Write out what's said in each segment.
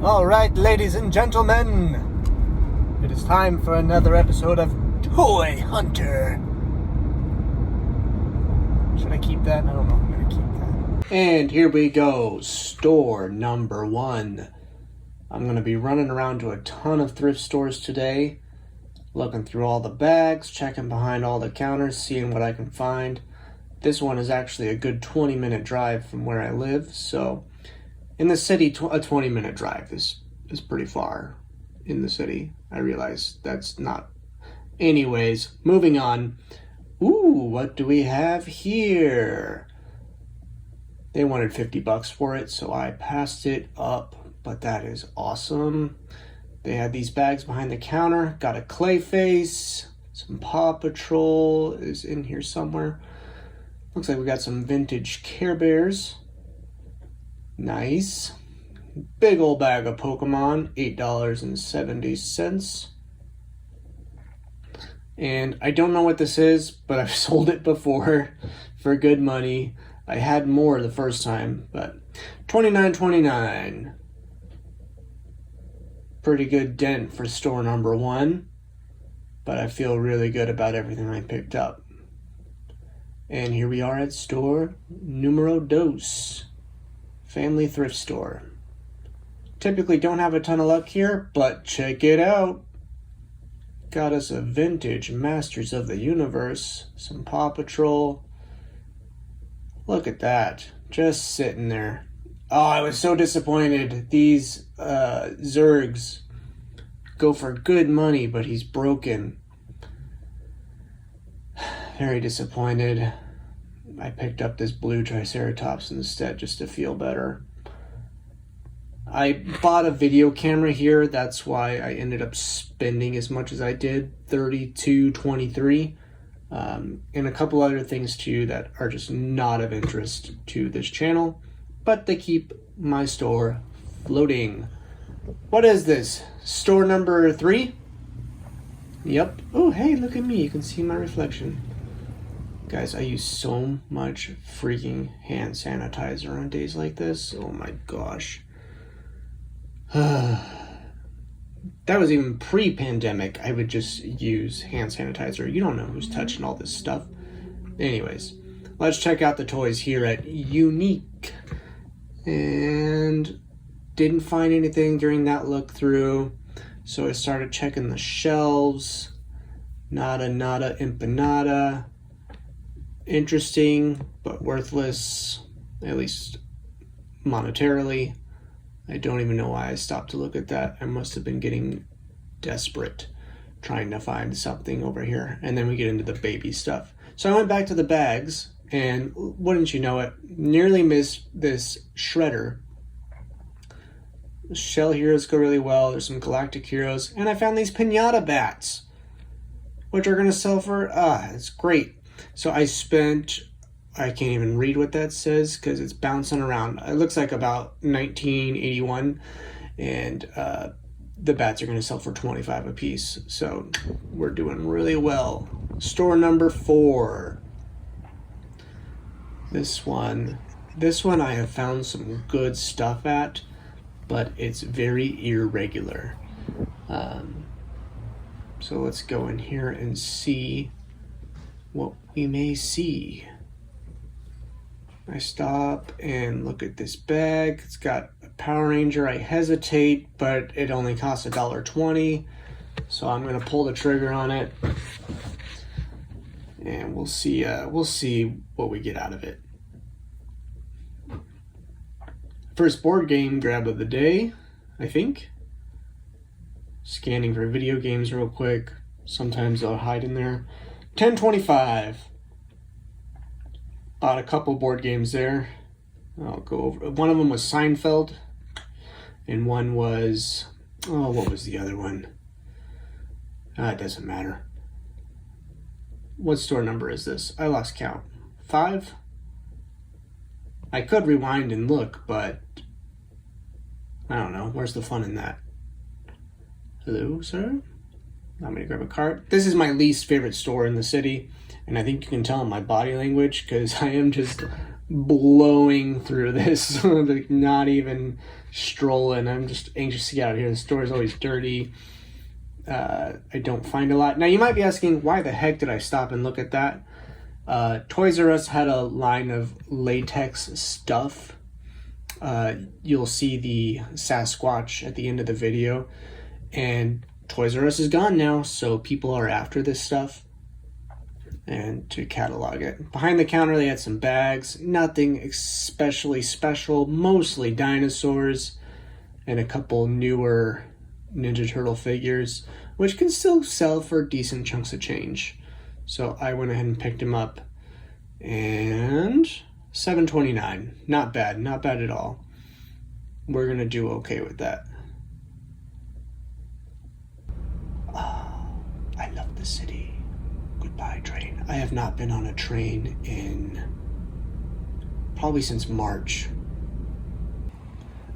All right, ladies and gentlemen, it is time for another episode of Toy Hunter. Should I keep that? I don't know if I'm going to keep that. And here we go, store number 1. I'm going to be running around to a ton of thrift stores today, looking through all the bags, checking behind all the counters, seeing what I can find. This one is actually a good 20-minute drive from where I live, so in the city, a 20-minute drive is pretty far in the city. I realize that's not. Anyways, moving on. Ooh, what do we have here? They wanted $50 for it, so I passed it up, but that is awesome. They had these bags behind the counter. Got a clay face. Some Paw Patrol is in here somewhere. Looks like we got some vintage Care Bears. Nice. Big old bag of Pokemon, $8.70. And I don't know what this is, but I've sold it before for good money. I had more the first time, but $29.29. Pretty good dent for store number 1, but I feel really good about everything I picked up. And here we are at store numero dos. Family thrift store. Typically don't have a ton of luck here, but check it out. Got us a vintage Masters of the Universe, some Paw Patrol. Look at that, just sitting there. Oh, I was so disappointed. These Zergs go for good money, but he's broken. Very disappointed. I picked up this blue Triceratops instead just to feel better. I bought a video camera here. That's why I ended up spending as much as I did, $32.23. And a couple other things too that are just not of interest to this channel, but they keep my store floating. What is this? Store number 3? Yep. Oh, hey, look at me. You can see my reflection. Guys, I use so much freaking hand sanitizer on days like this. Oh my gosh. That was even pre-pandemic. I would just use hand sanitizer. You don't know who's touching all this stuff. Anyways, let's check out the toys here at Unique. And didn't find anything during that look through. So I started checking the shelves. Nada, empanada. Interesting, but worthless, at least monetarily. I don't even know why I stopped to look at that. I must have been getting desperate trying to find something over here. And then we get into the baby stuff. So I went back to the bags, and wouldn't you know it, nearly missed this shredder. The Shell Heroes go really well. There's some Galactic Heroes. And I found these Pinata Bats, which are going to sell for, it's great. So I spent, I can't even read what that says because it's bouncing around. It looks like about 1981, and the bats are going to sell for $25 a piece. So we're doing really well. Store number 4. This one I have found some good stuff at, but it's very irregular. So let's go in here and see what we may see. I stop and look at this bag. It's got a Power Ranger. I hesitate, but it only costs $1.20. So I'm gonna pull the trigger on it, and we'll see what we get out of it. First board game grab of the day, I think. Scanning for video games real quick. Sometimes they'll hide in there. $10.25. Bought a couple board games there. I'll go over. One of them was Seinfeld, and one was, what was the other one? It doesn't matter. What store number is this? I lost count. 5? I could rewind and look, but I don't know. Where's the fun in that? Hello, sir? I'm gonna grab a cart. This is my least favorite store in the city, and I think you can tell in my body language because I am just blowing through this, like not even strolling. I'm just anxious to get out of here. The store is always dirty. I don't find a lot. Now you might be asking, why the heck did I stop and look at that? Toys R Us had a line of latex stuff. You'll see the Sasquatch at the end of the video, and Toys R Us is gone now, so people are after this stuff and to catalog it. Behind the counter they had some bags, nothing especially special, mostly dinosaurs and a couple newer Ninja Turtle figures, which can still sell for decent chunks of change. So I went ahead and picked them up, and $7.29. Not bad, not bad at all. We're gonna do okay with that. Oh, I love the city. Goodbye, train. I have not been on a train in probably since March.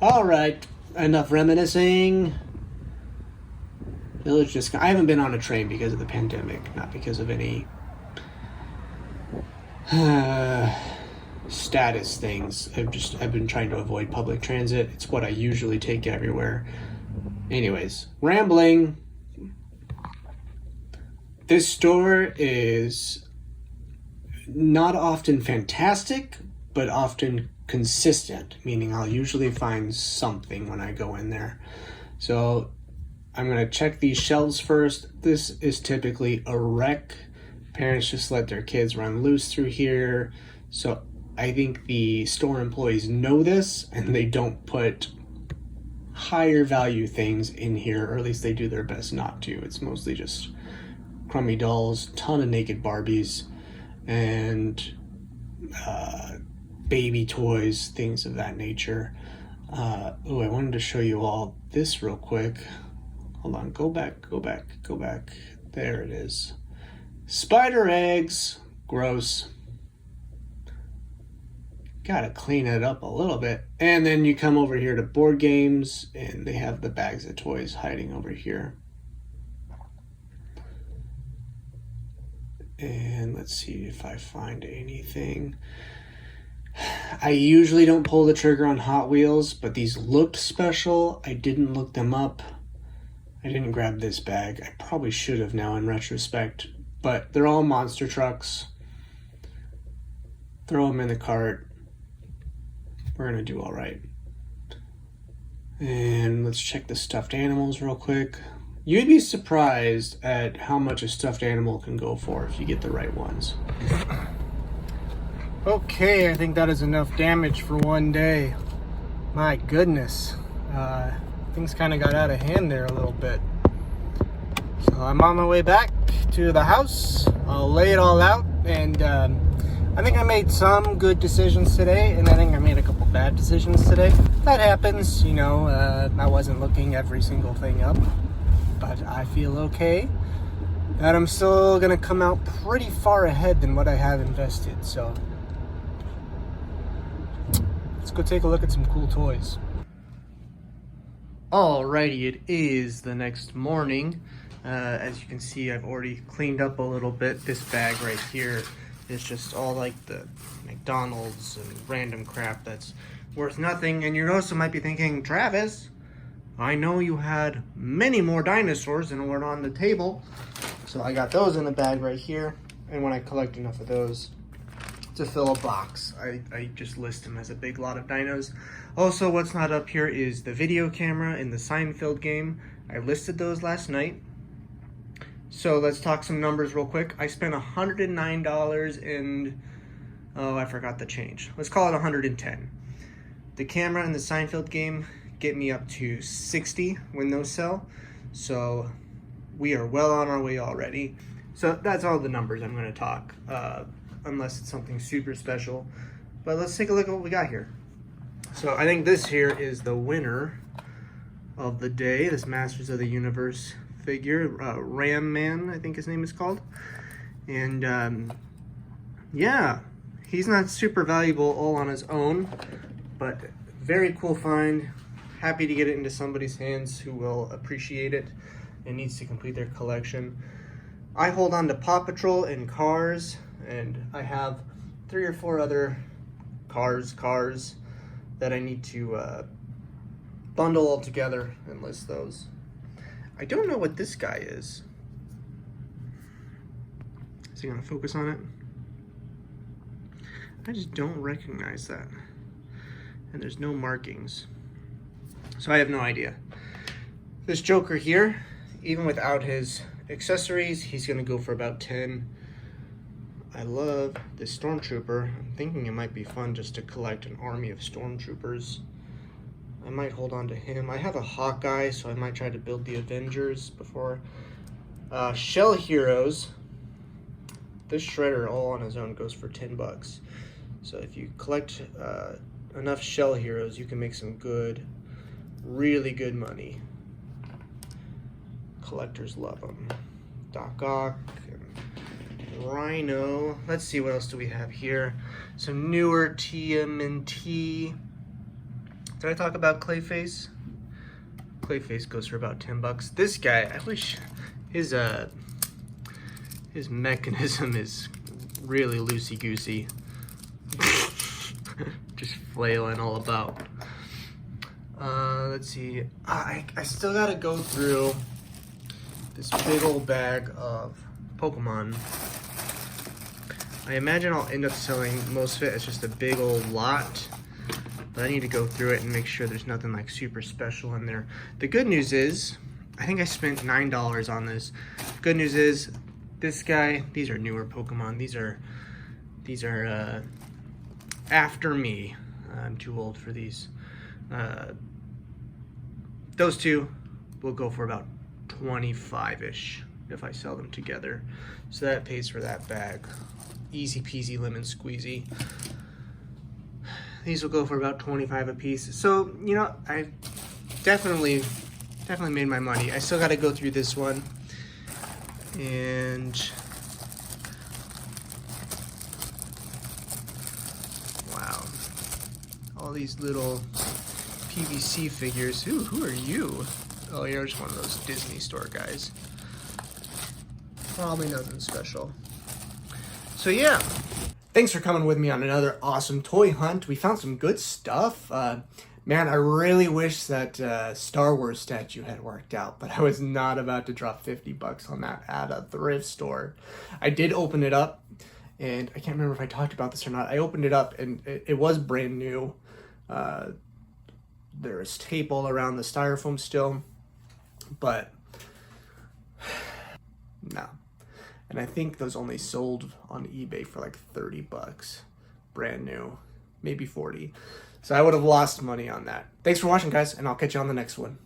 All right, enough reminiscing. Village Discount. I haven't been on a train because of the pandemic, not because of any status things. I've been trying to avoid public transit. It's what I usually take everywhere. Anyways, rambling. This store is not often fantastic, but often consistent, meaning I'll usually find something when I go in there. So I'm going to check these shelves first. This is typically a wreck. Parents just let their kids run loose through here. So I think the store employees know this, and they don't put higher value things in here, or at least they do their best not to. It's mostly just crummy dolls, ton of naked Barbies, and baby toys, things of that nature. I wanted to show you all this real quick. Hold on, go back. There it is. Spider eggs. Gross. Gotta clean it up a little bit. And then you come over here to board games, and they have the bags of toys hiding over here. And let's see if I find anything. I usually don't pull the trigger on Hot Wheels, but these looked special. I didn't look them up. I didn't grab this bag. I probably should have now in retrospect, but they're all monster trucks. Throw them in the cart. We're gonna do all right. And let's check the stuffed animals real quick. You'd be surprised at how much a stuffed animal can go for if you get the right ones. Okay, I think that is enough damage for one day. My goodness. Things kind of got out of hand there a little bit. So I'm on my way back to the house. I'll lay it all out, and I think I made some good decisions today, and I think I made a couple bad decisions today. That happens, you know. I wasn't looking every single thing up, but I feel okay that I'm still gonna come out pretty far ahead than what I have invested. So let's go take a look at some cool toys. Alrighty, it is the next morning. As you can see, I've already cleaned up a little bit. This bag right here is just all like the McDonald's and random crap that's worth nothing. And you also might be thinking, Travis, I know you had many more dinosaurs than were on the table. So I got those in the bag right here. And when I collect enough of those to fill a box, I just list them as a big lot of dinos. Also, what's not up here is the video camera in the Seinfeld game. I listed those last night. So let's talk some numbers real quick. I spent $109 and, oh, I forgot the change. Let's call it 110. The camera in the Seinfeld game get me up to 60 when those sell. So we are well on our way already. So that's all the numbers I'm going to talk, unless it's something super special. But let's take a look at what we got here. So I think this here is the winner of the day, this Masters of the Universe figure, Ram Man, I think his name is called. And yeah, he's not super valuable all on his own, but very cool find. Happy to get it into somebody's hands who will appreciate it and needs to complete their collection. I hold on to Paw Patrol and Cars, and I have 3 or 4 other cars that I need to bundle all together and list those. I don't know what this guy is. Is he gonna focus on it? I just don't recognize that. And there's no markings. So I have no idea. This Joker here, even without his accessories, he's gonna go for about 10. I love this Stormtrooper. I'm thinking it might be fun just to collect an army of Stormtroopers. I might hold on to him. I have a Hawkeye, so I might try to build the Avengers before. Shell Heroes. This Shredder all on his own goes for 10 bucks. So if you collect enough Shell Heroes, you can make some good, really good money. Collectors love them. Doc Ock and Rhino. Let's see, what else do we have here? Some newer TMNT. Did I talk about Clayface? Clayface goes for about 10 bucks. This guy, I wish his mechanism is really loosey-goosey. Just flailing all about. Let's see. I still gotta go through this big old bag of Pokemon. I imagine I'll end up selling most of it as just a big old lot. But I need to go through it and make sure there's nothing like super special in there. The good news is, I think I spent $9 on this. Good news is, this guy, these are newer Pokemon. These are after me. I'm too old for these. Those two will go for about 25-ish if I sell them together. So that pays for that bag. Easy peasy lemon squeezy. These will go for about 25 a piece. So, you know, I definitely made my money. I still got to go through this one. And wow. All these little PVC figures. Ooh, who are you? Oh, you're just one of those Disney store guys. Probably nothing special. So yeah. Thanks for coming with me on another awesome toy hunt. We found some good stuff. Man, I really wish that Star Wars statue had worked out, but I was not about to drop 50 bucks on that at a thrift store. I did open it up, and I can't remember if I talked about this or not. I opened it up, and it was brand new. There was tape all around the styrofoam still, but no. And I think those only sold on eBay for like 30 bucks. Brand new. Maybe 40. So I would have lost money on that. Thanks for watching, guys, and I'll catch you on the next one.